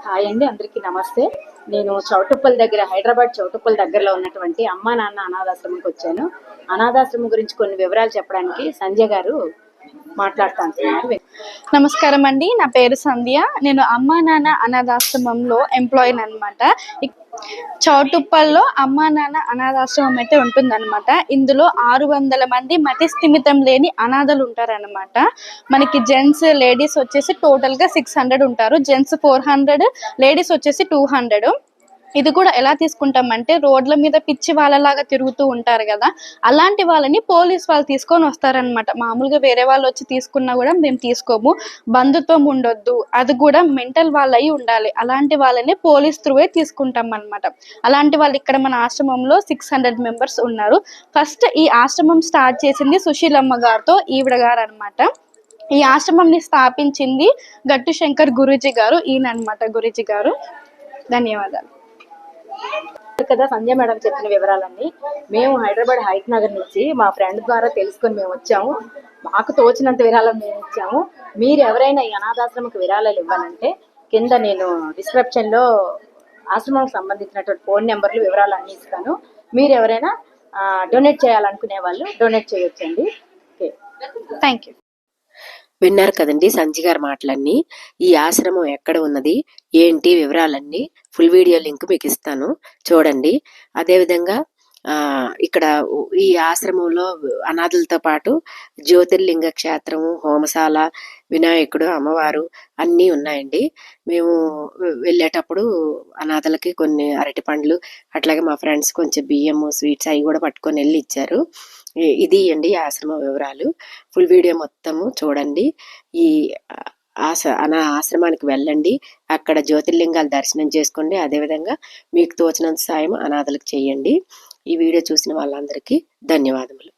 Hi అండి, అందరికీ నమస్తే. నేను చౌటుప్పల్ దగ్గర, హైదరాబాద్ చౌటుప్పల్ దగ్గరలో ఉన్నటువంటి అమ్మా నాన్న అనాథాశ్రమంకి వచ్చాను. అనాథాశ్రమం గురించి కొన్ని వివరాలు చెప్పడానికి సంజయ్ గారు మాట్లాడుతున్నారు. నమస్కారం అండి, నా పేరు సంధ్య. నేను అమ్మా నాన్న అనాథాశ్రమంలో ఎంప్లాయీని అనమాట. చౌటుప్పల్లో అమ్మా నాన్న అనాథాశ్రమం అయితే ఉంటుందన్నమాట. ఇందులో 600 మంది మతి స్థిమితం లేని అనాథలు ఉంటారనమాట. మనకి జెంట్స్ లేడీస్ వచ్చేసి టోటల్గా 600 ఉంటారు. జెంట్స్ 400, లేడీస్ వచ్చేసి 200. ఇది కూడా ఎలా తీసుకుంటామంటే, రోడ్ల మీద పిచ్చి వాళ్ళలాగా తిరుగుతూ ఉంటారు కదా, అలాంటి వాళ్ళని పోలీస్ వాళ్ళు తీసుకొని వస్తారనమాట. మామూలుగా వేరే వాళ్ళు వచ్చి తీసుకున్నా కూడా మేము తీసుకోము. బంధుత్వం ఉండొద్దు, అది కూడా మెంటల్ వాళ్ళు అయి ఉండాలి. అలాంటి వాళ్ళని పోలీస్ త్రూవే తీసుకుంటాం అనమాట. అలాంటి వాళ్ళు ఇక్కడ మన ఆశ్రమంలో 600 మెంబర్స్ ఉన్నారు. ఫస్ట్ ఈ ఆశ్రమం స్టార్ట్ చేసింది సుశీలమ్మ గారితో, ఈవిడ గారు అనమాట. ఈ ఆశ్రమంని స్థాపించింది గట్టు శంకర్ గురూజీ గారు, ఈయన అనమాట గురూజీ గారు. ధన్యవాదాలు. కదా సంజయ్ మేడం చెప్పిన వివరాలన్నీ. మేము హైదరాబాద్ హైట్ నగర్ నుంచి మా ఫ్రెండ్ ద్వారా తెలుసుకొని మేము వచ్చాము. మాకు తోచినంత విరాళం మేము ఇచ్చాము. మీరు ఎవరైనా ఈ అనాథాశ్రమకు విరాళాలు ఇవ్వాలంటే కింద నేను డిస్క్రిప్షన్లో ఆశ్రమంకి సంబంధించినటువంటి ఫోన్ నెంబర్లు వివరాలు అన్నీ ఇస్తాను. మీరు ఎవరైనా డొనేట్ చేయాలనుకునే వాళ్ళు డొనేట్ చేయొచ్చండి. Okay, thank you. విన్నారు కదండి సంజయ్ గారి మాటలన్నీ. ఈ ఆశ్రమం ఎక్కడ ఉన్నది ఏంటి వివరాలన్నీ ఫుల్ వీడియో లింక్ మీకు ఇస్తాను, చూడండి. అదేవిధంగా ఇక్కడ ఈ ఆశ్రమంలో అనాథలతో పాటు జ్యోతిర్లింగ క్షేత్రము, హోమశాల, వినాయకుడు, అమ్మవారు అన్నీ ఉన్నాయండి. మేము వెళ్ళేటప్పుడు అనాథలకి కొన్ని అరటి పండ్లు, అట్లాగే మా ఫ్రెండ్స్ కొంచెం బియ్యము, స్వీట్స్ అవి కూడా పట్టుకొని వెళ్ళి ఇచ్చారు. ఇది అండి ఆశ్రమ వివరాలు. ఫుల్ వీడియో మొత్తము చూడండి. ఈ ఆశ్రమానికి వెళ్ళండి, అక్కడ జ్యోతిర్లింగాలు దర్శనం చేసుకోండి. అదేవిధంగా మీకు తోచినంత సాయం అనాథలకు చేయండి. ఈ వీడియో చూసిన వాళ్ళందరికీ ధన్యవాదములు.